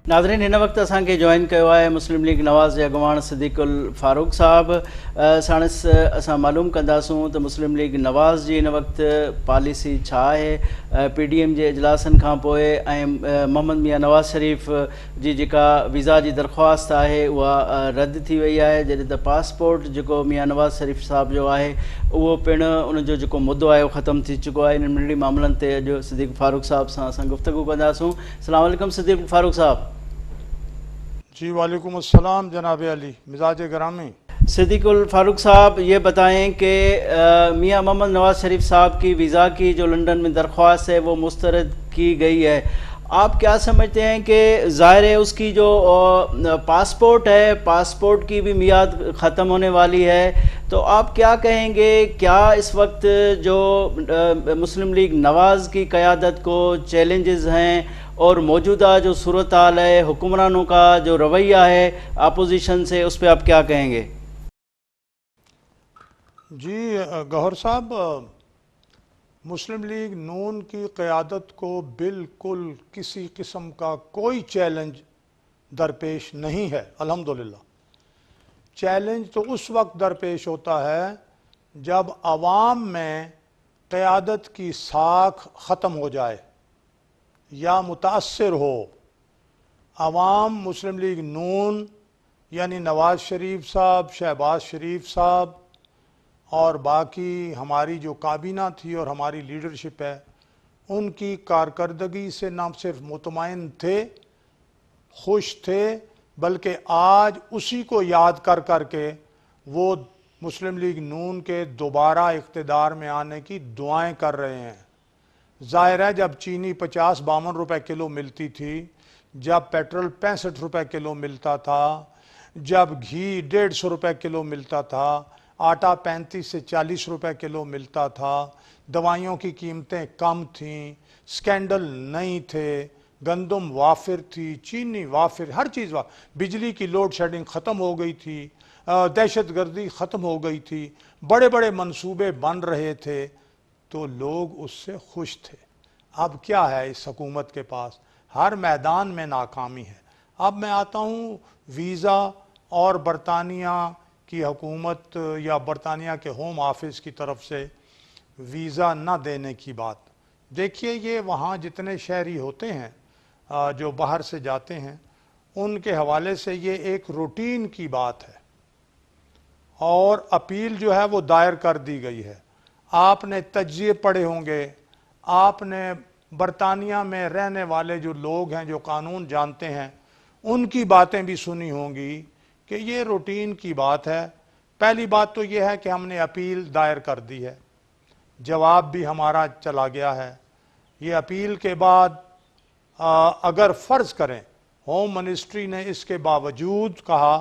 नाज़रीन हिन वक़्तु असांखे जॉइन कयो आहे मुस्लिम लीग नवाज़ जे अॻुवाण सिद्दीकुल फारूक साहब। साणसि असां मालूम कंदासूं त मुस्लिम लीग नवाज़ जी हिन वक़्तु पॉलिसी छा आहे। PDM जे इजलासनि खां पोइ ऐं मोहम्मद मियां नवाज़ शरीफ़ जी जेका वीज़ा जी दरख़्वास्त आहे उहा रद्द थी वई आहे, जॾहिं त पासपोर्ट जेको मियां नवाज़ शरीफ़ साहब जो आहे उहो पिणु उनजो जेको मुदो आहे उहो ख़तमु थी चुको आहे। इन मिली मामलनि ते अॼु सिद्दीक फारूक साहब सां असां गुफ़्तगू कंदासूं। अस्सलाम वालेकुम सिद्दीक फारूक साहब। जी वालेकुम अस्सलाम जनाब अली मिजाज ग्रामी। सिद्दीकुल फारूक साहब, ये बताएं कि मियां मोहम्मद नवाज़ शरीफ साहब की वीज़ा की जो लंदन में दरख्वास्त है वो मुस्तरद की गई है, आप क्या समझते हैं कि ज़ाहिर है उसकी जो पासपोर्ट है, पासपोर्ट की भी मियाद ख़त्म होने वाली है, तो आप क्या कहेंगे, क्या इस वक्त जो मुस्लिम लीग नवाज़ की क़यादत को चैलेंजेस हैं और मौजूदा जो सूरत हाल है, हुक्मरानों का जो रवैया है अपोजिशन से, उस पर आप क्या कहेंगे? जी गौहर साहब, मुस्लिम लीग नून की क़यादत को बिल्कुल किसी किस्म का कोई चैलेंज दरपेश नहीं है। अल्हम्दुलिल्लाह, चैलेंज तो उस वक्त दरपेश होता है जब आवाम में क़यादत की साख ख़त्म हो जाए या मुतासर हो। आवाम मुस्लिम लीग नून यानी नवाज़ शरीफ साहब, शहबाज शरीफ साहब और बाकी हमारी जो काबीना थी और हमारी लीडरशिप है, उनकी कारकर्दगी से न सिर्फ मुतमईन थे, खुश थे, बल्कि आज उसी को याद कर कर के वो मुस्लिम लीग नून के दोबारा इक़्तिदार में आने की दुआएं कर रहे हैं। ज़ाहिर है, जब चीनी 50-52 रुपए किलो मिलती थी, जब पेट्रोल 65 रुपए किलो मिलता था, जब घी 150 रुपए किलो मिलता था, आटा 35 से 40 रुपए किलो मिलता था, दवाइयों की कीमतें कम थीं, स्कैंडल नहीं थे, गंदम वाफिर थी, चीनी वाफिर, हर चीज़ बिजली की लोड शेडिंग ख़त्म हो गई थी, दहशत गर्दी ख़त्म हो गई थी, बड़े बड़े मंसूबे बन रहे थे, तो लोग उससे खुश थे। अब क्या है इस हुकूमत के पास? हर मैदान में नाकामी है। अब मैं आता हूँ वीज़ा और बरतानिया की हुकूमत या बरतानिया के होम ऑफिस की तरफ से वीज़ा न देने की बात। देखिए, ये वहाँ जितने शहरी होते हैं जो बाहर से जाते हैं, उनके हवाले से ये एक रूटीन की बात है और अपील जो है वो दायर कर दी गई है। आपने तज्ज़िये पढ़े होंगे, आपने बरतानिया में रहने वाले जो लोग हैं, जो कानून जानते हैं, उनकी बातें भी सुनी होंगी कि ये रूटीन की बात है। पहली बात तो ये है कि हमने अपील दायर कर दी है, जवाब भी हमारा चला गया है। ये अपील के बाद अगर फ़र्ज़ करें होम मिनिस्ट्री ने इसके बावजूद कहा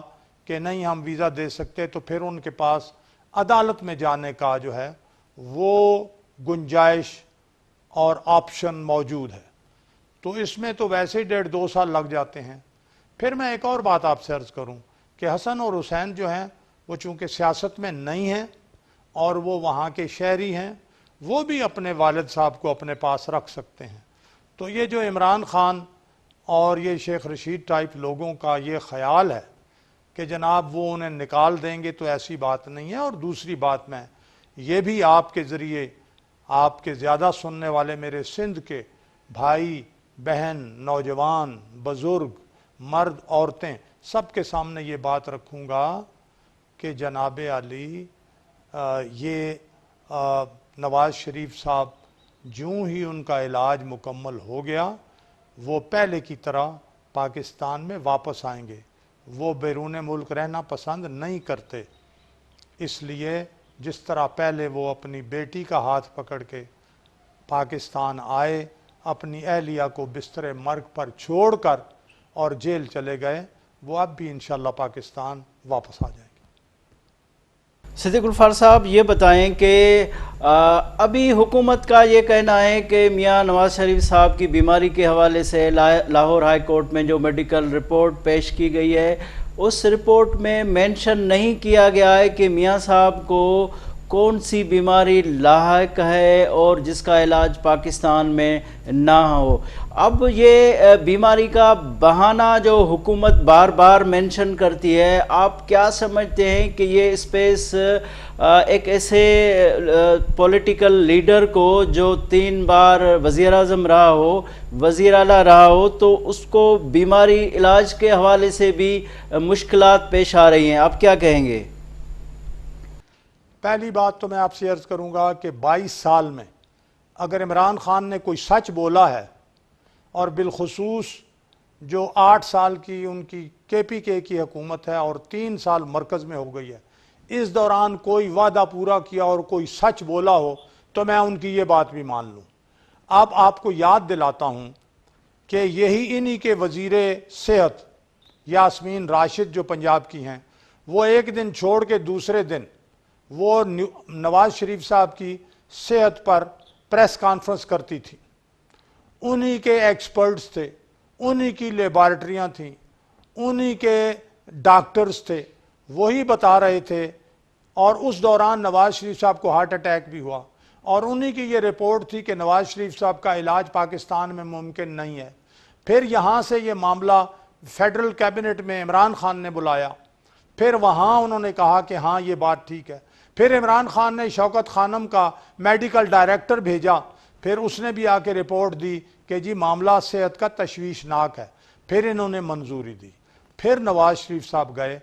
कि नहीं हम वीज़ा दे सकते, तो फिर उनके पास अदालत में जाने का जो है वो गुंजाइश और ऑप्शन मौजूद है। तो इसमें तो वैसे ही 1.5-2 साल लग जाते हैं। फिर मैं एक और बात आपसे अर्ज़ करूं कि हसन और हुसैन जो हैं वो चूँकि सियासत में नहीं हैं और वो वहाँ के शहरी हैं, वो भी अपने वालिद साहब को अपने पास रख सकते हैं। तो ये जो इमरान खान और ये शेख रशीद टाइप लोगों का ये ख्याल है कि जनाब वो उन्हें निकाल देंगे, तो ऐसी बात नहीं है। और दूसरी बात, मैं ये भी आपके ज़रिए आपके ज़्यादा सुनने वाले मेरे सिंध के भाई बहन, नौजवान, बुज़ुर्ग, मर्द, औरतें, सब के सामने ये बात रखूँगा कि जनाब अली ये नवाज़ शरीफ साहब जूँ ही उनका इलाज मुकम्मल हो गया, वो पहले की तरह पाकिस्तान में वापस आएंगे। वो बैरून मुल्क रहना पसंद नहीं करते, इसलिए जिस तरह पहले वो अपनी बेटी का हाथ पकड़ के पाकिस्तान आए, अपनी अहलिया को बिस्तर मर्ग पर छोड़कर और जेल चले गए, वो अब भी इंशाल्लाह पाकिस्तान वापस आ जाएंगे। सिद्दीकुल फारूक साहब, ये बताएं कि अभी हुकूमत का ये कहना है कि मियां नवाज़ शरीफ साहब की बीमारी के हवाले से लाहौर हाई कोर्ट में जो मेडिकल रिपोर्ट पेश की गई है, उस रिपोर्ट में मेंशन नहीं किया गया है कि मियां साहब को کون سی بیماری لاحق ہے اور جس کا علاج پاکستان میں نہ ہو؟ اب یہ بیماری کا بہانہ جو حکومت بار بار مینشن کرتی ہے، آپ کیا سمجھتے ہیں کہ یہ اسپیس ایک ایسے پولیٹیکل لیڈر کو جو 3 بار وزیر اعظم رہا ہو، وزیر اعلیٰ رہا ہو، تو اس کو بیماری علاج کے حوالے سے بھی مشکلات پیش آ رہی ہیں، آپ کیا کہیں گے؟ پہلی بات تو میں آپ سے عرض کروں گا کہ 22 سال میں اگر عمران خان نے کوئی سچ بولا ہے، اور بالخصوص جو 8 سال کی ان کی KPK کی حکومت ہے اور 3 سال مرکز میں ہو گئی ہے، اس دوران کوئی وعدہ پورا کیا اور کوئی سچ بولا ہو تو میں ان کی یہ بات بھی مان لوں۔ اب آپ کو یاد دلاتا ہوں کہ یہی انہی کے وزیر صحت یاسمین راشد جو پنجاب کی ہیں، وہ ایک دن چھوڑ کے دوسرے دن وہ نواز شریف صاحب کی صحت پر پریس کانفرنس کرتی تھی۔ انہی کے ایکسپرٹس تھے، انہی کی لیبارٹریاں تھیں، انہی کے ڈاکٹرز تھے، وہی بتا رہے تھے، اور اس دوران نواز شریف صاحب کو ہارٹ اٹیک بھی ہوا، اور انہی کی یہ رپورٹ تھی کہ نواز شریف صاحب کا علاج پاکستان میں ممکن نہیں ہے۔ پھر یہاں سے یہ معاملہ فیڈرل کیبنٹ میں عمران خان نے بلایا، پھر وہاں انہوں نے کہا کہ ہاں یہ بات ٹھیک ہے، پھر عمران خان نے شوکت خانم کا میڈیکل ڈائریکٹر بھیجا، پھر اس نے بھی آ کے رپورٹ دی کہ جی معاملہ صحت کا تشویشناک ہے، پھر انہوں نے منظوری دی، پھر نواز شریف صاحب گئے۔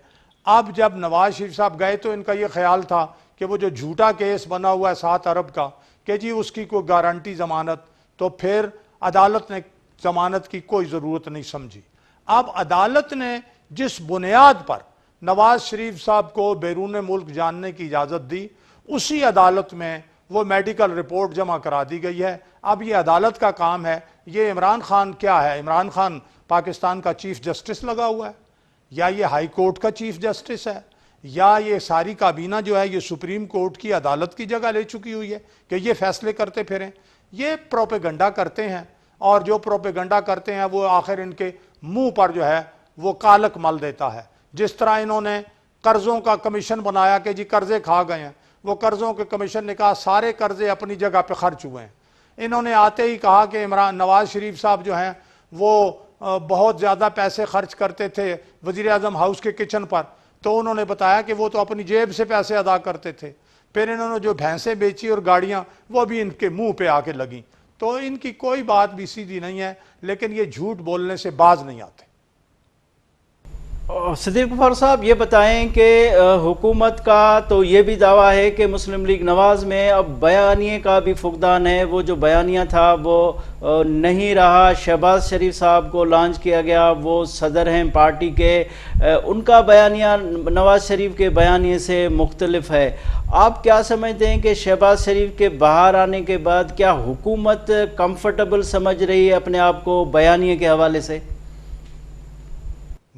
اب جب نواز شریف صاحب گئے تو ان کا یہ خیال تھا کہ وہ جو جھوٹا کیس بنا ہوا ہے 7 ارب کا کہ جی اس کی کوئی گارنٹی ضمانت، تو پھر عدالت نے ضمانت کی کوئی ضرورت نہیں سمجھی۔ اب عدالت نے جس بنیاد پر نواز شریف صاحب کو بیرون ملک جاننے کی اجازت دی، اسی عدالت میں وہ میڈیکل رپورٹ جمع کرا دی گئی ہے۔ اب یہ عدالت کا کام ہے، یہ عمران خان کیا ہے؟ عمران خان پاکستان کا چیف جسٹس لگا ہوا ہے، یا یہ ہائی کورٹ کا چیف جسٹس ہے، یا یہ ساری کابینہ جو ہے یہ سپریم کورٹ کی عدالت کی جگہ لے چکی ہوئی ہے کہ یہ فیصلے کرتے پھریں؟ یہ پروپیگنڈا کرتے ہیں، اور جو پروپیگنڈا کرتے ہیں وہ آخر ان کے منہ پر جو ہے وہ کالک مل دیتا ہے۔ جس طرح انہوں نے قرضوں کا کمیشن بنایا کہ جی قرضے کھا گئے ہیں، وہ قرضوں کے کمیشن نے کہا سارے قرضے اپنی جگہ پہ خرچ ہوئے ہیں۔ انہوں نے آتے ہی کہا کہ نواز شریف صاحب جو ہیں وہ بہت زیادہ پیسے خرچ کرتے تھے وزیر اعظم ہاؤس کے کچن پر، تو انہوں نے بتایا کہ وہ تو اپنی جیب سے پیسے ادا کرتے تھے۔ پھر انہوں نے جو بھینسیں بیچی اور گاڑیاں، وہ بھی ان کے منہ پہ آ کے لگیں۔ تو ان کی کوئی بات بھی سیدھی نہیں ہے، لیکن یہ جھوٹ بولنے سے باز نہیں آتے۔ صدیق غفار صاحب، یہ بتائیں کہ حکومت کا تو یہ بھی دعویٰ ہے کہ مسلم لیگ نواز میں اب بیانیے کا بھی فقدان ہے، وہ جو بیانیہ تھا وہ نہیں رہا، شہباز شریف صاحب کو لانچ کیا گیا، وہ صدر ہیں پارٹی کے، ان کا بیانیہ نواز شریف کے بیانیے سے مختلف ہے۔ آپ کیا سمجھتے ہیں کہ شہباز شریف کے باہر آنے کے بعد کیا حکومت کمفرٹیبل سمجھ رہی ہے اپنے آپ کو بیانیے کے حوالے سے؟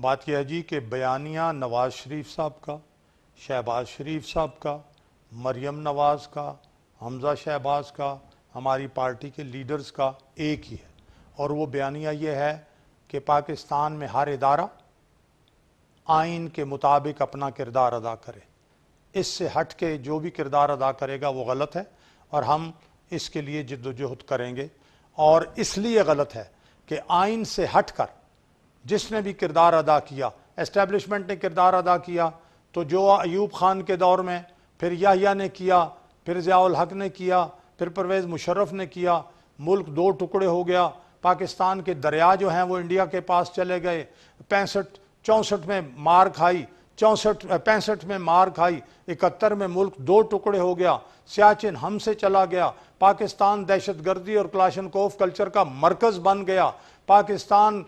بات یہ ہے جی کہ بیانیہ نواز شریف صاحب کا، شہباز شریف صاحب کا، مریم نواز کا، حمزہ شہباز کا، ہماری پارٹی کے لیڈرز کا ایک ہی ہے، اور وہ بیانیہ یہ ہے کہ پاکستان میں ہر ادارہ آئین کے مطابق اپنا کردار ادا کرے، اس سے ہٹ کے جو بھی کردار ادا کرے گا وہ غلط ہے، اور ہم اس کے لیے جد و جہد کریں گے۔ اور اس لیے غلط ہے کہ آئین سے ہٹ کر جس نے بھی کردار ادا کیا، اسٹیبلشمنٹ نے کردار ادا کیا، تو جو ایوب خان کے دور میں، پھر یحییٰ نے کیا، پھر ضیاء الحق نے کیا، پھر پرویز مشرف نے کیا، ملک 2 ٹکڑے ہو گیا، پاکستان کے دریا جو ہیں وہ انڈیا کے پاس چلے گئے، 64 میں مار کھائی، 65 میں مار کھائی، 71 میں ملک 2 ٹکڑے ہو گیا، سیاچن ہم سے چلا گیا، پاکستان دہشت گردی اور کلاشنکوف کلچر کا مرکز بن گیا، پاکستان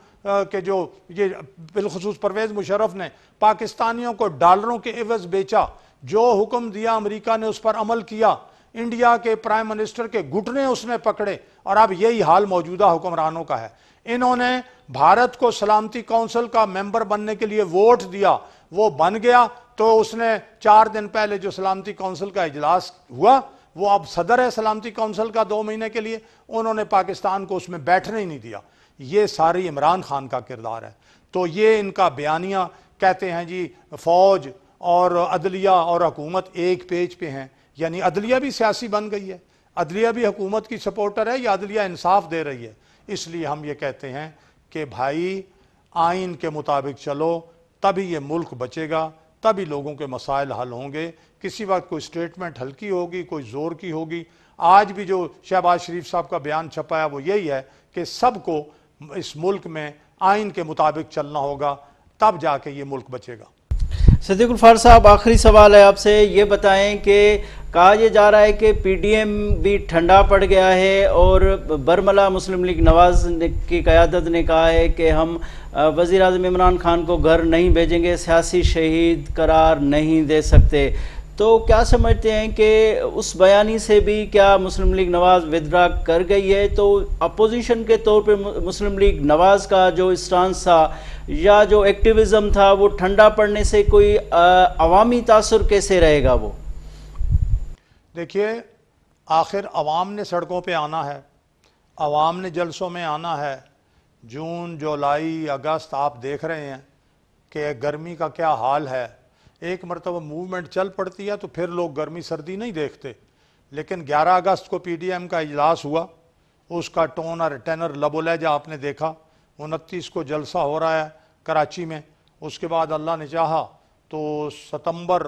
کہ جو یہ بالخصوص پرویز مشرف نے پاکستانیوں کو ڈالروں کے عوض بیچا، جو حکم دیا امریکہ نے اس پر عمل کیا، انڈیا کے پرائم منسٹر کے گھٹنے اس نے پکڑے، اور اب یہی حال موجودہ حکمرانوں کا ہے۔ انہوں نے بھارت کو سلامتی کونسل کا ممبر بننے کے لیے ووٹ دیا، وہ بن گیا، تو اس نے 4 دن پہلے جو سلامتی کونسل کا اجلاس ہوا، وہ اب صدر ہے سلامتی کونسل کا 2 مہینے کے لیے، انہوں نے پاکستان کو اس میں بیٹھنے ہی نہیں دیا۔ یہ ساری عمران خان کا کردار ہے۔ تو یہ ان کا بیانیہ کہتے ہیں جی فوج اور عدلیہ اور حکومت ایک پیج پہ ہیں، یعنی عدلیہ بھی سیاسی بن گئی ہے، عدلیہ بھی حکومت کی سپورٹر ہے یا عدلیہ انصاف دے رہی ہے؟ اس لیے ہم یہ کہتے ہیں کہ بھائی آئین کے مطابق چلو، تبھی یہ ملک بچے گا، تبھی لوگوں کے مسائل حل ہوں گے۔ کسی وقت کوئی سٹیٹمنٹ ہلکی ہوگی، کوئی زور کی ہوگی۔ آج بھی جو شہباز شریف صاحب کا بیان چھپا ہے وہ یہی ہے کہ سب کو اس ملک میں آئین کے مطابق چلنا ہوگا، تب جا کے یہ ملک بچے گا۔ صدیق الفار صاحب، آخری سوال ہے آپ سے، یہ بتائیں کہ کہا یہ جا رہا ہے کہ پی ڈی ایم بھی ٹھنڈا پڑ گیا ہے اور برملا مسلم لیگ نواز کی قیادت نے کہا ہے کہ ہم وزیر اعظم عمران خان کو گھر نہیں بھیجیں گے، سیاسی شہید قرار نہیں دے سکتے، تو کیا سمجھتے ہیں کہ اس بیانی سے بھی کیا مسلم لیگ نواز ودرا کر گئی ہے؟ تو اپوزیشن کے طور پہ مسلم لیگ نواز کا جو اسٹانس تھا یا جو ایکٹیویزم تھا وہ ٹھنڈا پڑنے سے کوئی عوامی تاثر کیسے رہے گا؟ وہ دیکھیے، آخر عوام نے سڑکوں پہ آنا ہے، عوام نے جلسوں میں آنا ہے۔ جون، جولائی، اگست آپ دیکھ رہے ہیں کہ گرمی کا کیا حال ہے۔ ایک مرتبہ موومنٹ چل پڑتی ہے تو پھر لوگ گرمی سردی نہیں دیکھتے۔ لیکن 11 اگست کو پی ڈی ایم کا اجلاس ہوا، اس کا ٹون اور ٹینر لب و لہجہ آپ نے دیکھا۔ 29 کو جلسہ ہو رہا ہے کراچی میں، اس کے بعد اللہ نے چاہا تو ستمبر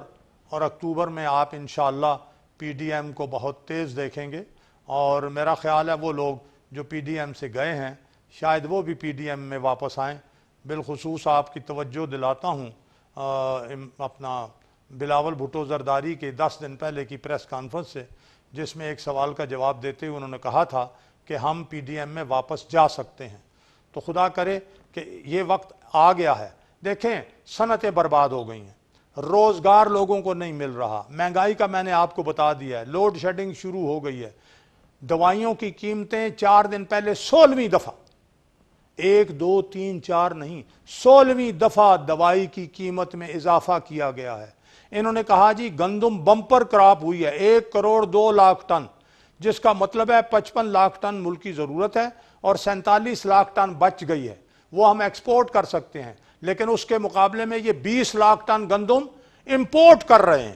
اور اکتوبر میں آپ انشاءاللہ پی ڈی ایم کو بہت تیز دیکھیں گے، اور میرا خیال ہے وہ لوگ جو پی ڈی ایم سے گئے ہیں شاید وہ بھی پی ڈی ایم میں واپس آئیں۔ بالخصوص آپ کی توجہ دلاتا ہوں اپنا بلاول بھٹو زرداری کے 10 دن پہلے کی پریس کانفرنس سے، جس میں ایک سوال کا جواب دیتے ہوئے انہوں نے کہا تھا کہ ہم پی ڈی ایم میں واپس جا سکتے ہیں۔ تو خدا کرے کہ یہ وقت آ گیا ہے۔ دیکھیں، صنعتیں برباد ہو گئی ہیں، روزگار لوگوں کو نہیں مل رہا، مہنگائی کا میں نے آپ کو بتا دیا ہے، لوڈ شیڈنگ شروع ہو گئی ہے، دوائیوں کی قیمتیں 4 دن پہلے 16ویں دفعہ، 1 2 3 4 نہیں، 16ویں دفعہ دوائی کی قیمت میں اضافہ کیا گیا ہے۔ انہوں نے کہا جی گندم بمپر کراپ ہوئی ہے، 1 کروڑ 2 لاکھ ٹن، جس کا مطلب ہے 55 لاکھ ٹن ملک کی ضرورت ہے اور 47 لاکھ ٹن بچ گئی ہے، وہ ہم ایکسپورٹ کر سکتے ہیں، لیکن اس کے مقابلے میں یہ 20 لاکھ ٹن گندم امپورٹ کر رہے ہیں۔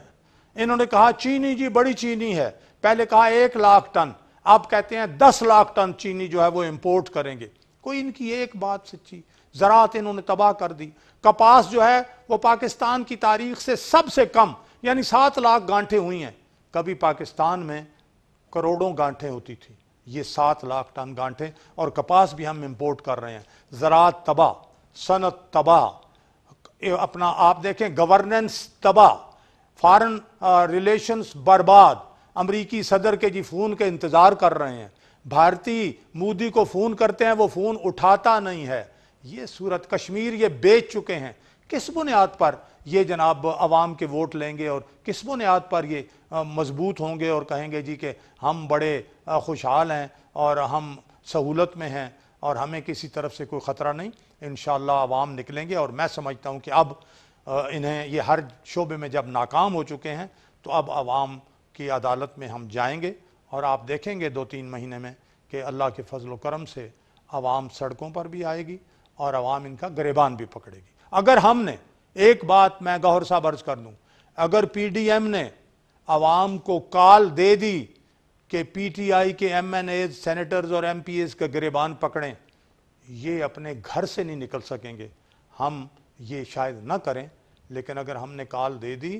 انہوں نے کہا چینی جی بڑی چینی ہے، پہلے کہا 1 لاکھ ٹن، اب کہتے ہیں 10 لاکھ ٹن چینی جو ہے وہ امپورٹ کریں گے۔ کوئی ان کی ایک بات سچی؟ زراعت انہوں نے تباہ کر دی۔ کپاس جو ہے وہ پاکستان کی تاریخ سے سب سے کم، یعنی 7 لاکھ گانٹھیں ہوئی ہیں۔ کبھی پاکستان میں کروڑوں گانٹھیں ہوتی تھی، یہ 7 لاکھ ٹن گانٹھیں، اور کپاس بھی ہم امپورٹ کر رہے ہیں۔ زراعت تباہ، صنعت تباہ، اپنا آپ دیکھیں گورننس تباہ، فارن ریلیشنز برباد۔ امریکی صدر کے جی فون کے انتظار کر رہے ہیں، بھارتی مودی کو فون کرتے ہیں وہ فون اٹھاتا نہیں ہے۔ یہ صورت، کشمیر یہ بیچ چکے ہیں۔ کس بنیاد پر یہ جناب عوام کے ووٹ لیں گے اور کس بنیاد پر یہ مضبوط ہوں گے اور کہیں گے جی کہ ہم بڑے خوشحال ہیں اور ہم سہولت میں ہیں اور ہمیں کسی طرف سے کوئی خطرہ نہیں؟ انشاءاللہ عوام نکلیں گے، اور میں سمجھتا ہوں کہ اب انہیں یہ ہر شعبے میں جب ناکام ہو چکے ہیں تو اب عوام کی عدالت میں ہم جائیں گے، اور آپ دیکھیں گے 2-3 مہینے میں کہ اللہ کے فضل و کرم سے عوام سڑکوں پر بھی آئے گی اور عوام ان کا گریبان بھی پکڑے گی۔ اگر ہم نے، ایک بات میں گوہر صاحب عرض کر دوں، اگر پی ڈی ایم نے عوام کو کال دے دی کہ پی ٹی آئی کے ایم این ایز، سینیٹرز اور ایم پی ایز کا گریبان پکڑیں، یہ اپنے گھر سے نہیں نکل سکیں گے۔ ہم یہ شاید نہ کریں، لیکن اگر ہم نے کال دے دی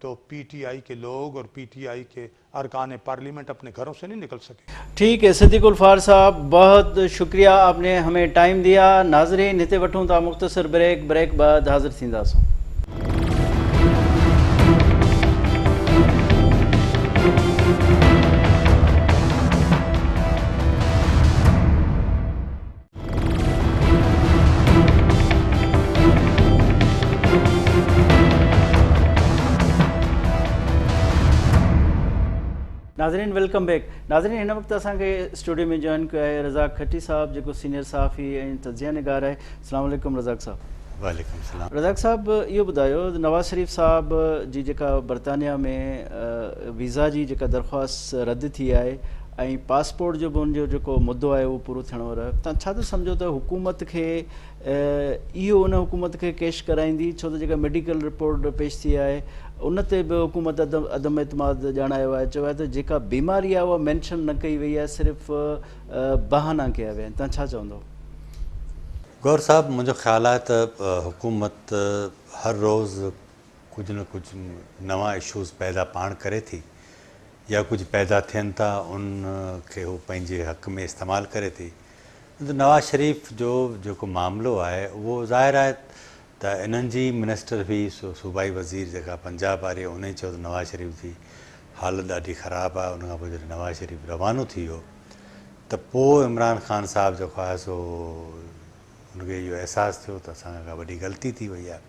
تو پی ٹی آئی کے لوگ اور پی ٹی آئی کے ارکان پارلیمنٹ اپنے گھروں سے نہیں نکل سکے۔ ٹھیک ہے صدیق الفار صاحب، بہت شکریہ، آپ نے ہمیں ٹائم دیا۔ ناظرین ہتے وٹھوں تا مختصر بریک بعد حاضر تھینداسوں۔ ناظرین ویلکم بیک۔ ناظرین ہن وقت اساں کے اسٹوڈیو میں جوائن کیا ہے رزاق کھٹی صاحب، جو سینئر صحافی ऐं تجزیہ نگار ہے۔ السلام علیکم رزاق صاحب۔ وعلیکم السلام۔ رزاق صاحب یہ بتاؤ، نواز شریف صاحب جی جکا برطانیہ میں ویزا جی جکا درخواست رد تھی ہے، ऐं पासपोर्ट जो बि उनजो जेको मुद्दो आहे उहो पूरो थियणो रहियो। तव्हां छा था सम्झो त हुकूमत खे इहो उन हुकूमत खे कैश कराईंदी, छो त जेका मेडिकल रिपोर्ट पेश थी आहे उन ते बि हुकूमत अदम एतमाद ॼाणायो आहे, चयो आहे त जेका बीमारी आहे उहा मैंशन न कई वई आहे, सिर्फ़ु बहाना कया विया आहिनि। तव्हां छा चवंदो? गौर साहब, मुंहिंजो ख़्यालु आहे त हुकूमत हर रोज़ु कुझु न कुझु नवां इशूज़ पैदा पाण करे थी, या कुझु पैदा थियनि था उन खे हू पंहिंजे हक़ में इस्तेमालु करे थी। नवाज़ शरीफ़ जो जेको मामिलो आहे उहो ज़ाहिर आहे त इन्हनि जी मिनिस्टर हुई सूबाई वज़ीर जेका पंजाब वारी, उन चयो त नवाज़ शरीफ़ जी हालत ॾाढी ख़राबु आहे। उनखां पोइ जॾहिं नवाज़ शरीफ़ रवानो थी वियो त पोइ इमरान ख़ान साहिबु जेको आहे सो उनखे इहो अहसासु थियो त असां खां वॾी ग़लती थी वई आहे।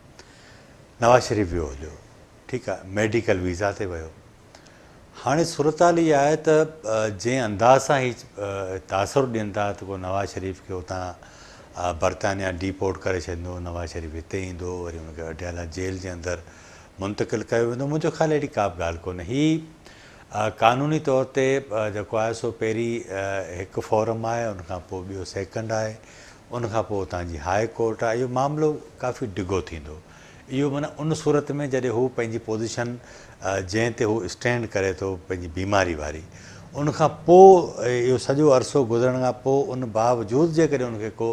नवाज़ शरीफ़ वियो हलियो, ठीकु आहे, मेडिकल वीज़ा ते वियो। हाणे सूरत हाल इहा आहे त जंहिं अंदाज़ सां ही तासुरु ॾियनि था त को नवाज़ शरीफ़ खे हुतां बरतानिया डिपोर्ट करे छॾींदो, नवाज़ शरीफ़ हिते ईंदो, वरी हुनखे अडियाला जेल जे अंदरि मुंतक़िल कयो वेंदो, मुंहिंजो ख़्यालु अहिड़ी का बि ॻाल्हि कोन्हे। ही क़ानूनी तौर ते जेको आहे सो पहिरीं हिकु फोरम आहे, उनखां पोइ ॿियो सेकेंड आहे, उनखां पोइ तव्हांजी हाई कोर्ट आहे। इहो मामिलो काफ़ी डिघो थींदो। इहो माना उन सूरत में जॾहिं हू पंहिंजी पोज़ीशन जंहिं ते हू स्टैंड करे थो पंहिंजी बीमारी वारी, उनखां पोइ इहो सॼो अरसो गुज़रण खां पोइ उन बावजूदि जे कॾहिं उनखे को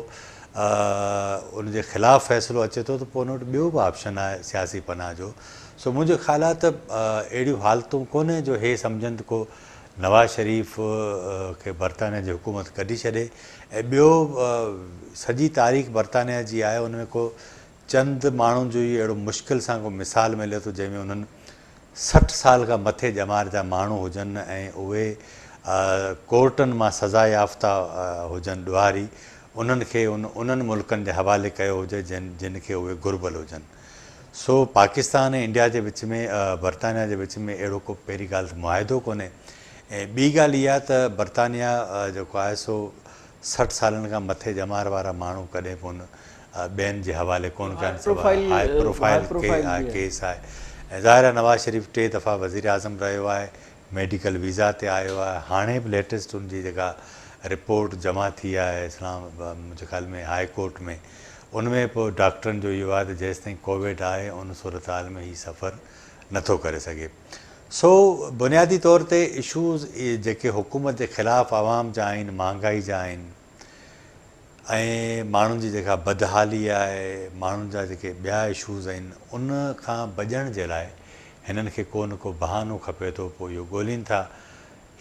उनजे ख़िलाफ़ु फ़ैसिलो अचे थो त पोइ उन वटि ॿियो बि ऑप्शन आहे सियासी पनाह जो। सो मुंहिंजो ख़्यालु आहे त अहिड़ियूं हालतूं कोन्हे जो हे सम्झनि त को नवाज़ शरीफ़ खे बरतानिया जी हुकूमत कढी छॾे। ऐं ॿियो सॼी तारीख़ बरतानिया जी आहे, उन में को चंद माण्हुनि जो ई अहिड़ो मुश्किल सां को मिसाल मिले थो जंहिंमें उन्हनि 60 साल खां मथे ॼमार जा माण्हू हुजनि ऐं उहे कोर्टनि मां सज़ा याफ़्ता हुजनि ॾुहारी, उन्हनि खे उन्हनि मुल्कनि जे हवाले कयो हुजे जिन खे उहे घुर्बल हुजनि। सो पाकिस्तान ऐं इंडिया जे विच में बरतानिया जे विच में अहिड़ो को पहिरीं ॻाल्हि त मुआदो कोन्हे। ऐं ॿी ॻाल्हि इहा त बरतानिया जेको आहे सो 60 सालनि खां मथे ॼमार वारा माण्हू कॾहिं कोन ॿियनि जे हवाले कोन कनि। हाई प्रोफाइल केस आहे। ऐं ज़ाहिर आहे नवाज़ शरीफ़ 3 दफ़ा वज़ीर आज़म रहियो आहे, मेडिकल वीज़ा ते आयो आहे। हाणे बि लेटेस्ट उनजी जेका रिपोर्ट जमा थी आहे इस्लाम मुंहिंजे ख़्याल में हाई कोर्ट में, उनमें पोइ डॉक्टरनि जो इहो आहे त जेसिताईं कोविड आहे उन सूरत हाल में हीउ सफ़र नथो करे सघे। सो बुनियादी तौर ते इशूज़ जेके हुकूमत जे ख़िलाफ़ु आवाम जा आहिनि, महांगाई जा आहिनि, ऐं माण्हुनि जी जेका बदहाली आहे, माण्हुनि जा जेके ॿिया इशूज़ आहिनि, उन खां बचण जे लाइ हिननि खे को न को बहानो खपे थो, पोइ इहो ॻोल्हीनि था।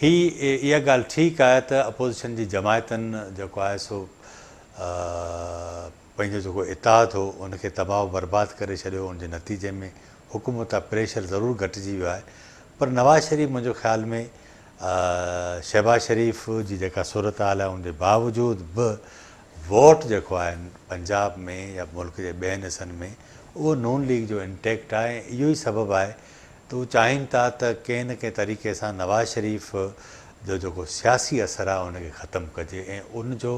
इहा ॻाल्हि ठीकु आहे त अपोज़िशन जी जमायतनि जेको आहे सो पंहिंजो जेको इताद हो उनखे तबाह बर्बादु करे छॾियो। उनजे नतीजे में हुकूमत आहे प्रेशर ज़रूरु घटिजी वियो आहे। पर नवाज़ शरीफ़ मुंहिंजो ख़्याल में शहबाज़ शरीफ़ जी जेका सूरत हाल आहे उनजे बावजूदि बि वोट जेको आहे पंजाब में या मुल्क जे ॿियनि हिसनि में उहो नून लीग जो इंटैक्ट आहे। इहो ई सबबु आहे त उहे चाहिनि था त कंहिं न कंहिं तरीक़े सां नवाज़ शरीफ़ जो जेको सियासी असरु आहे उनखे ख़तमु कजे। ऐं उनजो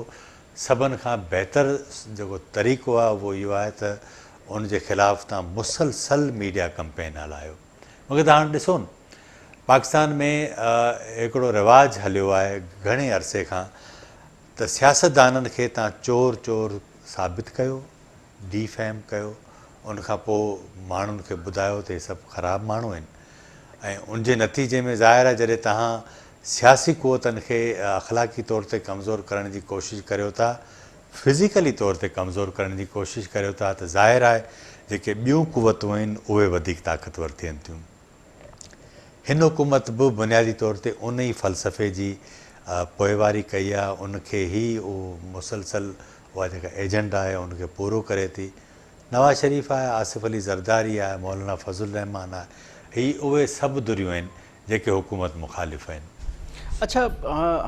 सभिनि खां बहितर जेको तरीक़ो आहे उहो इहो आहे त उनजे ख़िलाफ़ु तव्हां मुसलसल मीडिया कंपेन हलायो। मूंखे तव्हां हाणे ॾिसो न, पाकिस्तान में हिकिड़ो रिवाजु हलियो आहे घणे अरसे खां त सियासतदाननि खे तव्हां चोर चोर साबित कयो, डिफेम कयो, उनखां पोइ माण्हुनि खे ॿुधायो त हे सभु ख़राबु माण्हू आहिनि। ऐं उनजे नतीजे में ज़ाहिर आहे जॾहिं तव्हां सियासी क़ुवतनि खे अख़लाक़ी तौर ते कमज़ोर करण जी कोशिशि करियो था, फिज़िकली तौर ते कमज़ोर करण जी कोशिशि करियो था, त ज़ाहिर आहे जेके ॿियूं क़ुवतूं आहिनि उहे वधीक ताक़तवर थियनि थियूं। हिन हुकूमत बि बुनियादी तौर ते उन ई फ़लसफ़े जी पोइवारी कई आहे, उनखे ई उहो मुसलसल उहा जेका एजेंडा आहे उनखे पूरो करे थी। नवाज़ शरीफ़ आहे, आसिफ़ अली ज़रदारी आहे, मौलाना फज़लुर रहमान आहे, ही उहे सभु दुरियूं आहिनि जेके हुकूमत मुख़ालिफ़ आहिनि। अच्छा,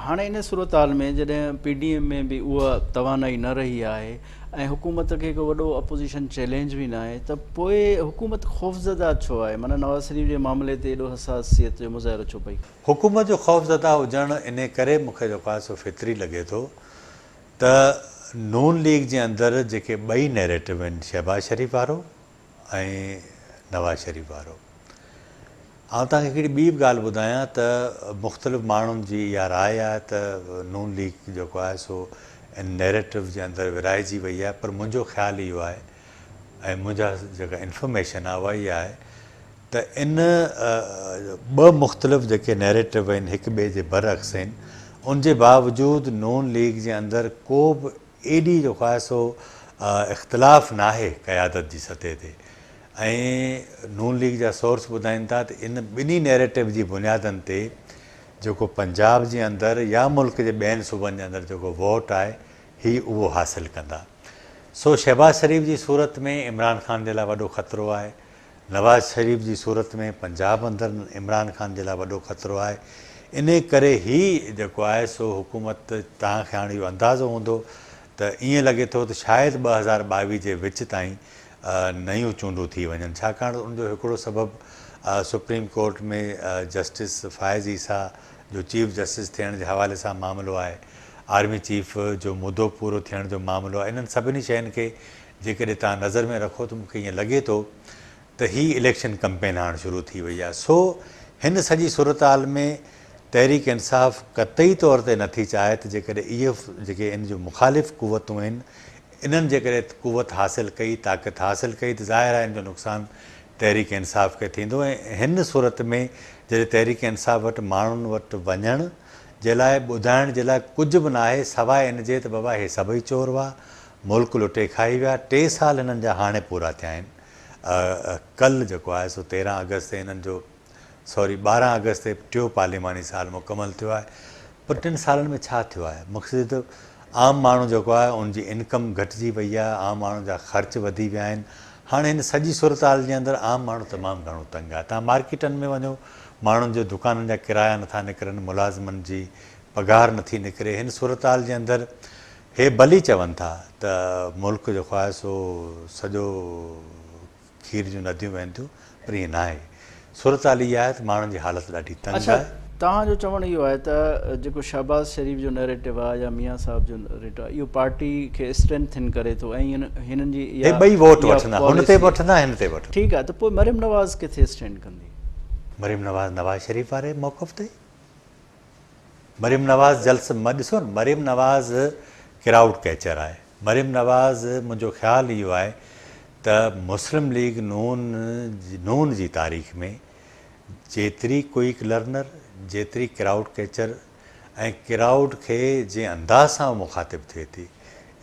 हाणे इन सूरत हाल में जॾहिं PDM में बि उहा तवानाई न रही आहे ऐं हुकूमत खे को वॾो अपोज़िशन चैलेंज बि न आहे, त पोइ हुकूमत ख़ौफ़ज़दा छो आहे? माना नवाज़ शरीफ़ जे मामले ते एॾो हसासियत जो मुज़ाहिरो छो पई? हुकूमत जो ख़ौफ़ज़दा हुजणु इन करे मूंखे जेको आहे सो फितरी लॻे थो त नून लीग जे अंदरि जेके ॿई नैरेटिव आहिनि, शहबाज़ शरीफ़ वारो ऐं नवाज़ शरीफ़ वारो, आउं तव्हांखे हिकिड़ी ॿी बि ॻाल्हि ॿुधायां त मुख़्तलिफ़ माण्हुनि जी इहा राय आहे त नून लीग जेको आहे सो नैरेटिव जे अंदरि विराइजी वई आहे, पर मुंहिंजो ख़्यालु इहो आहे ऐं मुंहिंजा जेका इंफॉर्मेशन आहे उहा इहा आहे त इन ॿ मुख़्तलिफ़ जेके नैरेटिव आहिनि हिक ॿिए जे बरअक्स आहिनि, उनजे बावजूदि नून लीग जे अंदरि को बि एॾी जेको आहे सो इख़्तिलाफ़ न आहे क़यादत जी सतह ते। ऐं नून लीग जा सोर्स ॿुधाइनि था त इन ॿिन्ही नैरेटिव जी बुनियादनि ते जेको पंजाब जे अंदरि या मुल्क जे ॿियनि सूबनि जे अंदरि जेको वोट आहे ही उहो हासिलु कंदा। सो शहबाज शरीफ़ जी सूरत में इमरान ख़ान जे लाइ वॾो ख़तरो आहे, नवाज़ शरीफ़ जी सूरत में पंजाब अंदरि इमरान ख़ान जे लाइ वॾो ख़तरो आहे। इन करे ही जेको आहे सो हुकूमत, तव्हांखे हाणे इहो अंदाज़ो हूंदो त ईअं लॻे थो त शायदि 2022 जे विच ताईं नयूं चूंडूं थी वञनि, छाकाणि उनजो हिकिड़ो सबबु सुप्रीम कोर्ट में जस्टिस फ़ाइज़ ईसा जो चीफ जस्टिस थियण जे हवाले सां मामिलो आहे, आर्मी चीफ जो मुदो पूरो थियण जो मामिलो आहे। इन्हनि सभिनी शयुनि खे जेकॾहिं तव्हां नज़र में रखो त मूंखे ईअं लॻे थो त ही इलेक्शन कैंपेन हाणे शुरू थी वई आहे। सो हिन सॼी सूरत हाल में तहरीक इंसाफ़ क़तई तौर ते नथी चाहे त जेकॾहिं इहे जेके इन जो मुख़ालिफ़ क़ुवतूं आहिनि, इन्हनि जेकॾहिं क़ुवत हासिलु कई, ताक़त हासिलु कई, त ज़ाहिर आहे इन जो नुक़सानु तहरीक इंसाफ़ खे थींदो। ऐं हिन सूरत में जॾहिं तहरीक इंसाफ़ वटि माण्हुनि वटि वञण जे लाइ ॿुधाइण जे लाइ कुझु बि न आहे सवाइ इन जे त बाबा हे सभई चोर हुआ, मुल्क लुटे खाई विया। 3 साल हिननि जा हाणे पूरा थिया आहिनि। कल्ह जेको आहे सो 13 अगस्त ते हिननि जो 12 अगस्त ते टियों पार्लिमानी साल मुकमल थियो आहे। पर 3 सालनि में छा थियो आहे? मक़सदु आम माण्हू जेको आहे उनजी इनकम घटिजी वई आहे, आम माण्हुनि जा ख़र्च वधी विया आहिनि। हाणे हिन सॼी सूरत हाल जे अंदरि आम माण्हू तमामु घणो तंग आहे। तव्हां मार्केटनि में वञो, माण्हुनि जो दुकाननि जा किराया नथा निकिरनि, मुलाज़िमनि जी पघार नथी निकिरे। हिन सूरत हाल जे अंदरि हे भली चवनि था त मुल्क जेको आहे सो सॼो खीर जूं नदियूं वहनि थियूं, पर ईअं न आहे। सूरत हाल इहा आहे त माण्हुनि जी हालत ॾाढी तंग अच्छा, आहे। तव्हांजो चवणु इहो आहे त जेको शहबाज़ शरीफ़ जो नैरेटिव आहे या मियां साहब जो नैरेटिव आहे, इहो पार्टी खे स्ट्रेंथन करे थो ऐं हिननि जी हे ॿई वोट वठंदा, हुन ते बि वठंदा, हिन ते बि वठंदा। ठीकु आहे, त पोइ मरियम नवाज़ किथे स्टैंड कंदी? मरियम नवाज़ नवाज़ शरीफ़ वारे मौक़िफ़ ते। मरियम नवाज़ जल्स ॾिसो न, मरियम नवाज़ क्राउड कैचर आहे। मरियम नवाज़, मुंहिंजो ख़्यालु इहो आहे त मुस्लिम लीग नून जी तारीख़ में जेतिरी क्विक लर्नर, जेतिरी क्राउड कैचर ऐं क्राउड खे जंहिं अंदाज़ सां मुखातिब थिए थी,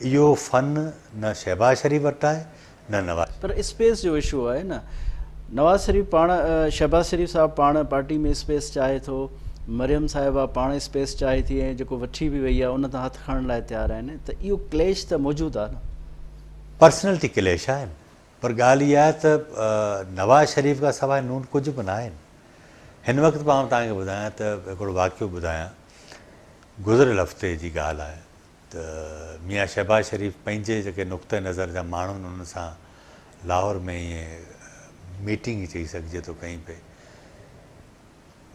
इहो फ़न न शहबाज शरीफ़ वटि आहे न नवाज़। पर स्पेस जो इशू आहे न। नवाज़ शरीफ़ पाण, शहबाज शरीफ़ साहब पाण पार्टी में स्पेस चाहे थो, मरियम साहिबा पाण स्पेस चाहे थी, ऐं जेको वठी बि वई आहे उन तां हथु खणण लाइ तयारु आहिनि, त इहो क्लेश त मौजूदु आहे न। पर्सनैलिटी क्लेश आहिनि, पर ॻाल्हि इहा आहे त नवाज़ शरीफ़ खां सवाइ नून कुझु बि न आहिनि। हिन वक़्तु मां तव्हांखे ॿुधायां त हिकिड़ो वाक़ियो ॿुधायां, गुज़िरियल हफ़्ते जी ॻाल्हि आहे त मियां शहबाज शरीफ़ पंहिंजे जेके नुक़्ते नज़र जा माण्हू आहिनि उन सां लाहौर में ईअं मीटिंग ई चई सघिजे थो कई पे।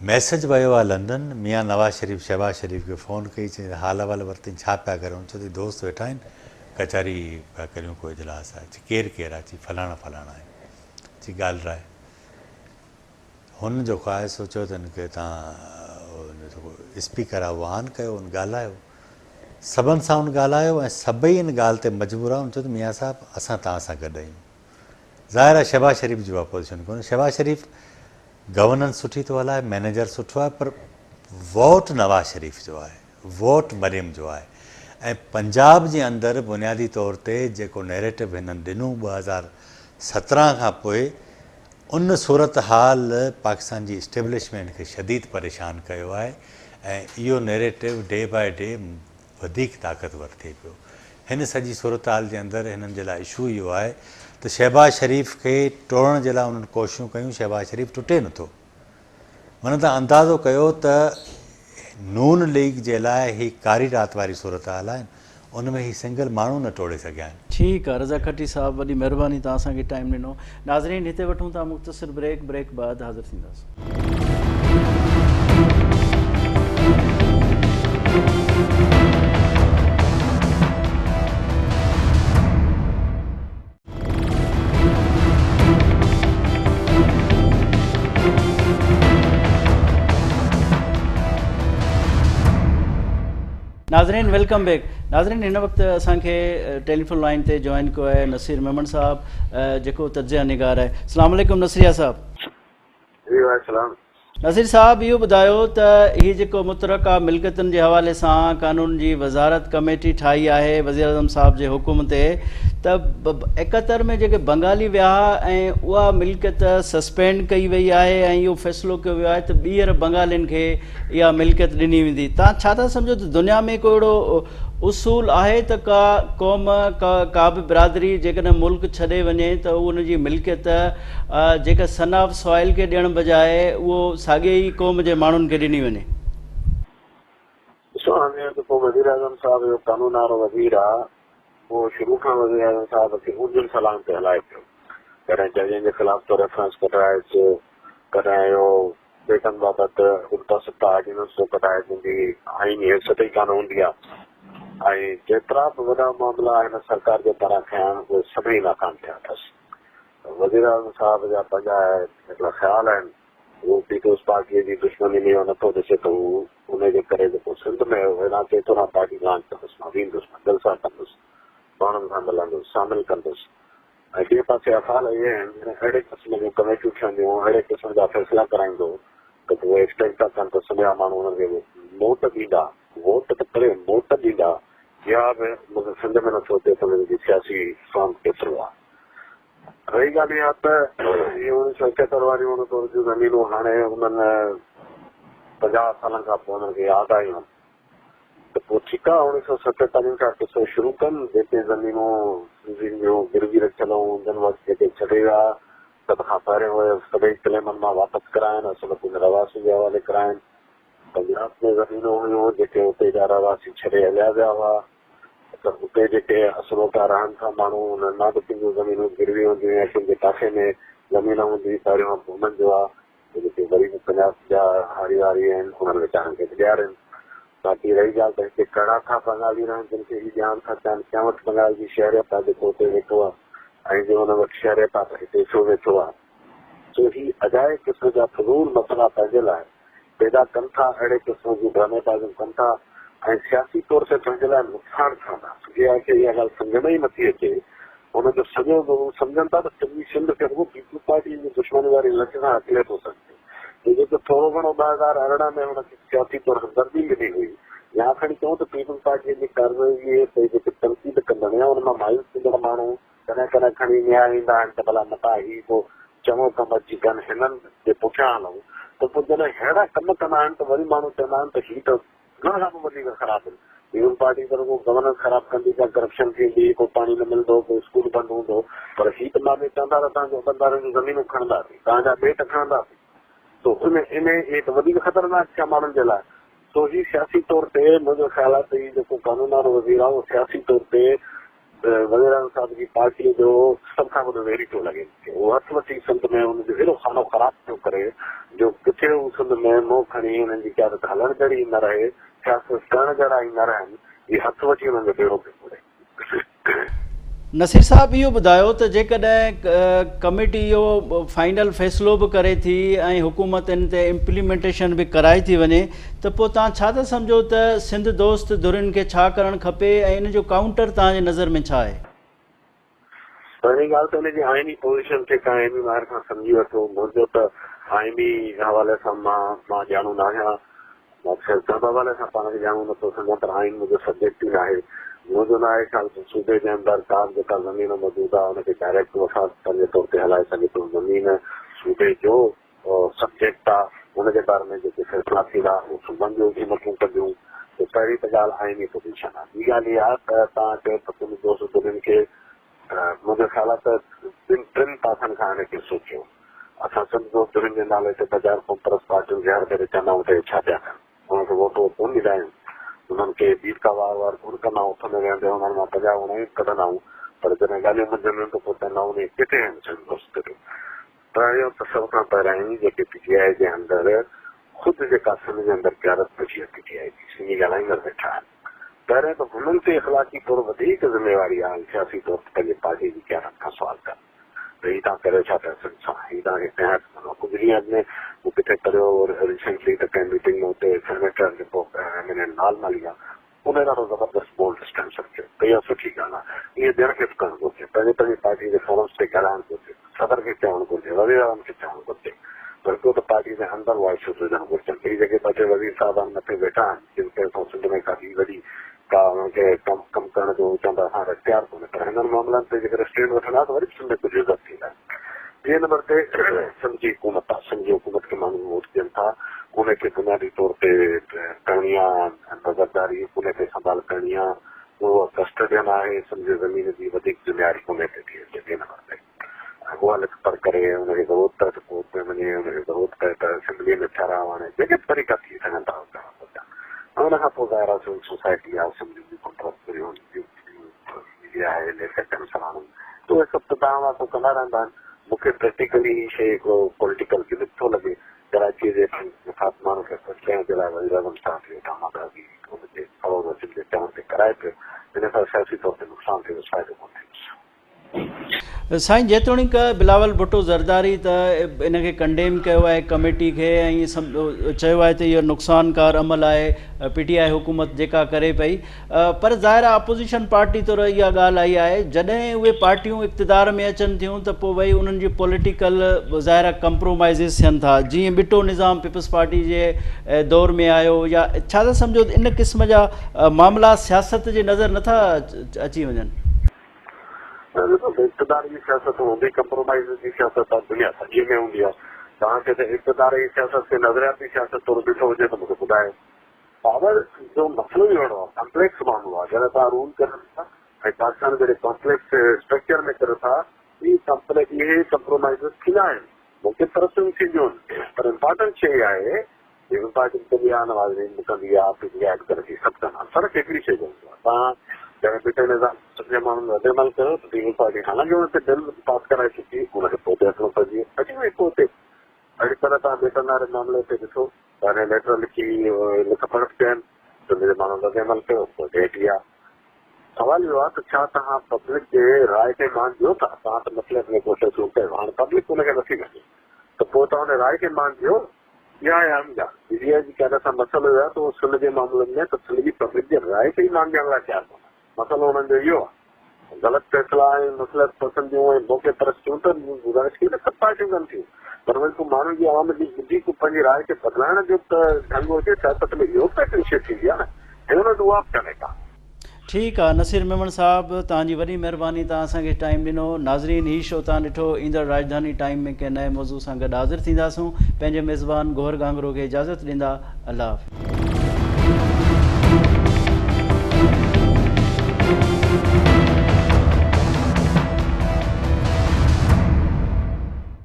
मैसेज वियो आहे लंडन, मियां नवाज़ शरीफ़ शहबाज शरीफ़ खे फ़ोन कई, चई हाल अहिवाल वरितई, छा पिया करूं? चयो थी दोस्त वेठा आहिनि, कचहरी पिया करियूं, कोई इजलास आहे। चई केरु केरु आहे? चई फलाणा फलाणा आहे। चई ॻाल्हि राय। हुन जेको आहे सोचियो त हिनखे तव्हां जेको स्पीकर आहे उहो ऑन कयो, हुन ॻाल्हायो, सभिनि सां हुन ॻाल्हायो ऐं सभई हिन ॻाल्हि ते मजबूर आहे। हुन चयो त मियां साहिबु असां तव्हां सां गॾु आहियूं। ज़ाहिर आहे शहबाज शरीफ़ जी उहा पोज़ीशन कोन्हे। शहबाज शरीफ़ गवर्नेंस सुठी थो हलाए, मैनेजर सुठो आहे, पर वोट नवाज़ शरीफ़ जो आहे, वोट मरियम जो आहे। ऐं पंजाब जे अंदरि बुनियादी तौर ते जेको नैरेटिव हिननि ॾिनो 2017 खां पोइ, उन सूरत हाल पाकिस्तान जी इस्टेब्लिशमेंट खे शदीद परेशान कयो आहे ऐं इहो नैरेटिव डे बाय डे वधीक ताक़तवर थिए पियो। हिन सॼी सूरत हाल जे अंदरि हिननि जे लाइ इशू इहो आहे त शहबाज शरीफ़ खे टोड़ण जे लाइ उन्हनि कोशिशूं कयूं, शहबाज शरीफ़ टुटे नथो। माना तव्हां अंदाज़ो कयो त नून लीग जे लाइ ही कारी रात वारी सूरत हाल आहे, उन में ही सिंगल माण्हू न टोड़े सघिया आहिनि। ठीकु आहे, रज़ा खटी साहब, वॾी महिरबानी तव्हां असांखे टाइम ॾिनो। नाज़रीन, हिते वठूं था मुख़्तसिर ब्रेक बाद हाज़िर थींदासीं। नाज़रीन वेलकम बैक। नाज़रीन हिन वक़्तु असांखे टेलीफोन लाइन ते जॉइन कयो आहे नसीर मेमन साहब जेको तजिया निगार आहे। अस्सलाम वालेकुम नसीरिया साहब। जी वालेकुम। नसीर साहब इहो ॿुधायो त हीअ जेको मुतरका मिल्कियतुनि जे हवाले सां कानून जी वज़ारत कमेटी ठाही आहे वज़ीर आज़म साहब जे हुकुम ते त 71 में जेके बंगाली विया ऐं उहा मिल्कियत सस्पेंड कई वई आहे ऐं इहो फ़ैसिलो कयो वियो आहे त ॿीहर बंगालियुनि खे इहा मिल्कियत ॾिनी वेंदी। तव्हां छा था सम्झो त दुनिया में को अहिड़ो उसूल आहे त का क़ौम का बि बिरादरी जेकॾहिं मुल्क छॾे वञे त उनजी मिल्कियत जेका सन ऑफ सॉइल खे ॾियण बजाए उहो साॻे ई क़ौम जे माण्हुनि खे ॾिनी वञे? ॾिसो हाणे जेको वज़ीर आज़म साहब जो कानून वारो वज़ीर आहे उहो शुरू खां वज़ीर आज़म साहब खे उर्दुनि सलाम ते हलाए पियो। कॾहिं जजनि जे ख़िलाफ़ तो रेफरेंस कढाएसि, कॾहिं इहो बेटनि बाबति उल्टा सिधा आर्डिनेंस थो कढाए जंहिंजी आईनी हैसियत ई कान हूंदी आहे। ऐं जेतिरा बि वॾा मामला हिन सरकार जे पारां खयां उहे सभई नाकाम थिया अथसि। वज़ीर आज़म साहब जा पंहिंजा हिकिड़ा ख़्याल आहिनि, उहो पीपल्स पार्टीअ जी दुश्मनी में नथो ॾिसे त हू उनजे करे जेको सिंध में अहिड़ा केतिरा पार्टी लॉन्च कंदुसि, मां वेंदुसि, मां जलसा कंदुसि, माण्हुनि सां मिलंदुसि, शामिल कंदुसि। ऐं ॿिए पासे अफ़ाल इहे आहिनि अहिड़े क़िस्म जूं कमेटियूं ठहंदियूं, अहिड़े क़िस्म जा फ़ैसिला कराईंदो त उहे एक्सपेक्ट था कनि त सॼा माण्हू हुनखे वोट ॾींदा, वोट त करे वोट ॾींदा। इहा बि मूंखे सिंध में नथो अचे त हुनजी सियासी फॉर्म केतिरो आहे। रही ॻाल्हि इहा त इहे 1971 वारियूं हुन दौर जूं ज़मीनूं हाणे हुननि 50 सालनि खां पोइ हुननि खे यादि आयूं त पोइ ठीकु आहे 1947 खां किसो शुरू कनि। जेके ज़मीनूं सिंधियुनि जूं गिरवी रखियल हुजनि वक़्तु जेके छॾे विया सभ खां पहिरियों उहे सभई क्लेमनि मां वापसि कराइनि, असुल पंहिंजे रवासी जे हवाले कराइनि। पंजाब में ज़मीनूं हुयूं जेके उते जा रवासी छॾे हलिया विया हुआ त उते जेके असुल था रहनि था माण्हू उन्हनि मां बि पंहिंजूं ज़मीनूं गिरवी हूंदियूं ऐं कंहिंजे पासे में ज़मीन हूंदी पहिरियों हुननि जो आहे जेके वरी बि पंजाब जा हारी वारी आहिनि उन्हनि वीचारनि खे ॾियारनि। बाक़ी रही ॻाल्हि त हिते कड़ा था बंगाली रहनि जिन खे ही ॼाण था चाहिनि कंहिं वटि बंगाल जी शहरियत आहे जेको उते वेठो आहे ऐं जो हुन वटि शहरियत आहे त हिते छो वेठो आहे। सो ही अजाए क़िस्म जा फज़ूल मसइला पंहिंजे लाइ पैदा कनि था, अहिड़े क़िस्म जूं ड्रामेबाज़ियूं कनि था ऐं सियासी तौर ते पंहिंजे लाइ नुक़सानु ठहंदा। इहा खे इहा ॻाल्हि सम्झ में ई नथी अचे। हुनजो सॼो सम्झनि था त सॼी सिंध खे रुॻो पीपल्स पार्टी जी दुश्मनी वारी लच सां हथिले थो सघे। जेको थोरो घणो 2018 में हुनखे सियासी तौर हमदर्दी मिली हुई या खणी चऊं त पीपल्स पार्टीअ जी कारवाई ते जेके तनक़ीद कंदड़ या हुन मां मायूस थींदड़ माण्हू कॾहिं कॾहिं खणी न्याय ईंदा आहिनि त भला मता ही पोइ चङो कमु अची कनि हिननि जे पुठियां हलूं त पोइ जॾहिं अहिड़ा कम कंदा आहिनि त वरी माण्हू चवंदा आहिनि त हीअ त घण खां पोइ वधीक ख़राबु आहिनि। पीपल्स पार्टी त रुॻो गवर्नेंस ख़राबु कंदी, का करप्शन थींदी, को पाणी न मिलंदो, को स्कूल बंदि हूंदो, पर हीअ त मां बि चवंदा त तव्हांजो बंदारनि जूं ज़मीनूं खणंदासीं, तव्हांजा ॿेट खणंदासीं। तो इन इहे त वधीक ख़तरनाक थिया माण्हुनि जे लाइ। तो ही सियासी तौर ते मुंहिंजो ख़्याल आहे त हीउ जेको कानून वारो वज़ीर आहे उहो सियासी तौर ते वज़ीर आज़म साहब जी पार्टीअ जो सभ खां वॾो वेरी थो लॻे। उहो हथु वठी सिंध में हुनजो हेॾो खानो ख़राबु पियो करे जो किथे हू सिंध में मोह खणी हुननि जी क्यादत हलण जहिड़ी न रहे, सियासत करण जहिड़ा ई न रहनि, इहे हथु वठी हुननि जो बेड़ो पियो घुरे। नसीर साहब इहो ॿुधायो त जेकॾहिं कमेटी इहो फाइनल फ़ैसिलो बि करे थी ऐं हुकूमत इन ते इम्प्लीमेंटेशन बि कराए थी वञे त पोइ तव्हां छा था सम्झो त सिंध दोस्त धुरियुनि खे छा करणु खपे ऐं इन जो काउंटर तव्हांजे नज़र में छा आहे? पहिरीं ॻाल्हि त हुनजी आइनी पोज़ीशन खे का आइनी ॿाहिरि खां सम्झी वठो। मुंहिंजो त आइनी हवाले सां मां ॼाणू न आहियां, मां सियासत हवाले सां पाण खे ॼाणू नथो सघां, पर आइन मुंहिंजो सब्जेक्ट ई न आहे। मुंहिंजो न आहे ख़्याल त सूबे जे अंदरि का जेका ज़मीन मौजूदु आहे हुनखे डायरेक्ट वफ़ाक़ पंहिंजे तौर ते हलाए सघे थो। ज़मीन सूबे जो सब्जेक्ट आहे, हुनजे बारे में जेके फ़ैसिला थींदा उहे सूबनि जूं हुकूमतूं कंदियूं। त पहिरीं त ॻाल्हि आइनी पोज़ीशन आहे। ॿी ॻाल्हि इहा त तव्हां चयो त सिंध दोस्त धुरियुनि खे मुंहिंजो ख़्याल आहे त टिनि पासनि खां हिनखे सोचियो। असां सिंध दोस्त धुरियुनि जे नाले ते बाज़ारि कॉम्प्रेस पार्टियूं ज़हर करे चवंदा आहियूं त छा पिया कनि, हुनखे वोट कोन ॾींदा आहियूं, उन्हनि खे बीट का वार गुड़ कंदा आहियूं, उथ में वेहंदे हुननि मां 50 कढंदा आहियूं, पर जॾहिं ॻाल्हियूं मुंझनि त पोइ चवंदा आहियूं किथे आहिनि सिंध दोस्त धुरियूं। त इहो त सभ खां पहिरियों जेके PTI जे अंदरि ख़ुदि जेका सिंध जे अंदरि क्यादत पची आहे PTI जी, सिंधी ॻाल्हाईंदड़ वेठा आहिनि, पहिरियों त हुननि ते इख़लाक़ी तौरु वधीक ज़िम्मेवारी आहे सियासी तौर ते पंहिंजे पार्टी जी क्यादत खां सुवाल कनि त हीअ तव्हां करे छा था सिंध सां, हीअ तव्हांखे कंहिं कुझु ॾींहं अॻु में मूं किथे करियो रिसेंटली त कंहिं मीटिंग में हुते सेनेटर जेको लाल माली आहे उन ॾाढो ज़बरदस्त बोल्ड स्टैंड रखियो त इहा सुठी ॻाल्हि आहे, ईअं ॿियनि खे बि करणु घुरिजे, पंहिंजे पंहिंजी पार्टी जे फोरम्स ते ॻाल्हाइणु घुरिजे, सदर खे चवणु घुरिजे, वज़ीरनि खे चवणु घुरिजे, पर को त पार्टी जे अंदरि वॉइसिस हुजणु घुरिजनि। ॿी जॻह ॿ टे वज़ीर साहिब मथे वेठा आहिनि जिन खे सिंध में काफ़ी वॾी का हुनखे कमु करण जो चवंदा असां इख़्तियार कोन्हे, पर हिननि मामलनि ते जेकर स्टैंड वठंदा त वरी बि सिंध कुझु इज़त थींदा। ॿिए नंबर ते सिंध जी हुकूमत आहे, सिंध जी हुकूमत खे माण्हू वोट ॾियनि था, उनखे बुनियादी तौर ते करणी आहे नज़रदारी, उनखे संभाल करणी आहे, उहो कस्टडियन आहे, सिंध जी ज़मीन जी वधीक ज़िम्मेवारी उन ते थी अचे। ॿिए नंबर ते उहा लिख पर करे हुनखे ज़रूरत पए त कोर्ट में वञे, हुनखे ज़रूरत पए त असेंबलीअ में थियाराव आणे, जेके तरीक़ा थी सघनि था हुन खां पोइ ज़ाहिर आहे सिविल सोसाइटी आहे, सिंध जी कंट्रोल मीडिया आहे, लेखकनि सलाहूं, त उहे सभु त तव्हां वाको कंदा रहंदा आहिनि। मूंखे प्रैक्टिकली ही शइ हिकिड़ो पॉलिटिकल खे नथो लॻे, कराची जे माण्हू खे करण जे लाइ वज़ीर आज़म साहिब वेठा मादागी हुनजे फरोज़ वसील जे चवण ते कराए पियो, हिन सां सियासी तौर ते नुक़सानु थियो, फ़ाइदो कोन थियो। साईं जेतोणीक बिलावल भुट्टो ज़रदारी त इनखे कंडेम कयो आहे कमेटी खे ऐं चयो आहे त इहो नुक़सानकार अमल आहे PTI हुकूमत जेका करे पई, पर ज़ाहिर आहे अपोज़िशन पार्टी तौरु इहा ॻाल्हि आई आहे जॾहिं उहे पार्टियूं इक़्तिदार में अचनि थियूं त पोइ वरी उन्हनि जी पॉलिटिकल ज़ाहिर आहे कंप्रोमाइज़िस थियनि था, जीअं बिटो निज़ाम पीपल्स पार्टी जे दौर में आयो, या छा था सम्झो इन क़िस्म जा मामला सियासत जे नज़र नथा अची वञनि? इक़्तिदार जी सियासत हूंदी, कंप्रोमाइज़ जी सियासत दुनिया सॼी में हूंदी आहे। तव्हांखे त इक़्तिदार जी सियासत खे नज़रियाती सियासत तौरु ॾिठो हुजे त मूंखे ॿुधायो। पावर जो मसइलो ई अहिड़ो आहे, कॉम्प्लेक्स मामलो आहे, जॾहिं तव्हां रूल कयो था ऐं पाकिस्तान जहिड़े कॉम्प्लेक्स स्ट्रक्चर में कयो था, इहे कंप्रोमाइज़ थींदा आहिनि, मूंखे तरसयूं थींदियूं आहिनि, पर इम्पॉर्टेंट शइ आहे पार्टी कंदी आहे, नवाज़ शरीफ कंदी आहे, PTI करंदी, सभु कंदा, फ़र्क़ु हिकिड़ी शइ जो हूंदो आहे। तव्हां जॾहिं बिटो निज़ाम सॼे माण्हुनि रद्दमल कयो त पीपल्स पार्टी हालांकि हुन ते बिल पास कराए चुकी, हुनखे पोइ ते अचिणो पइजी अची वई पोइ ते। अॼुकल्ह तव्हां बेटनि वारे मामले ते ॾिसो, तव्हां लेटर लिखी लिख पढ़ कयनि, सिंध जे माण्हुनि रद्दमल कयो, पोइ ते हेठि आहे। सवाल इहो आहे त छा तव्हां पब्लिक जे राय खे मान ॾियो था? तव्हां त मसइले में कोशिशि कयो, हाणे पब्लिक हुनखे नथी मञे त पोइ तव्हां हुन राय खे मान ॾियो, इहा आहे अहम ॻाल्हि। PTI जी कहिड़े सां मसइलो इहो आहे त उहो सिंध जे मामलनि में त सिंध जी पब्लिक जे राय खे ई मान ॾियण लाइ तयारु कोन्हे। मसइलो हुननि जो इहो आहे, ग़लति फैसला ऐं मसइलत पसंदियूं ऐं मौक़े परस्तियूं त गुज़ारिश कई त सभु पार्टियूं कनि थियूं, पर वरी को माण्हुनि जी आवाम जी ॿुधी को पंहिंजी राय खे बदिलाइण जो त ढंग हुजे, सियासत में इहो बि हिकिड़ी शइ थींदी आहे न, हिन वटि उहा बि कान्हे का। ठीकु आहे नसीर मेमन साहिबु, तव्हांजी वॾी महिरबानी, तव्हां असांखे टाइम ॾिनो। नाज़रीन, ही शो तव्हां ॾिठो, ईंदड़ राजधानी टाइम में कंहिं नए मौज़ू सां गॾु हाज़िर थींदासूं। पंहिंजे मेज़बान गौहर गांगरो खे इजाज़त ॾींदा। अल्लाह हाफ़िज़।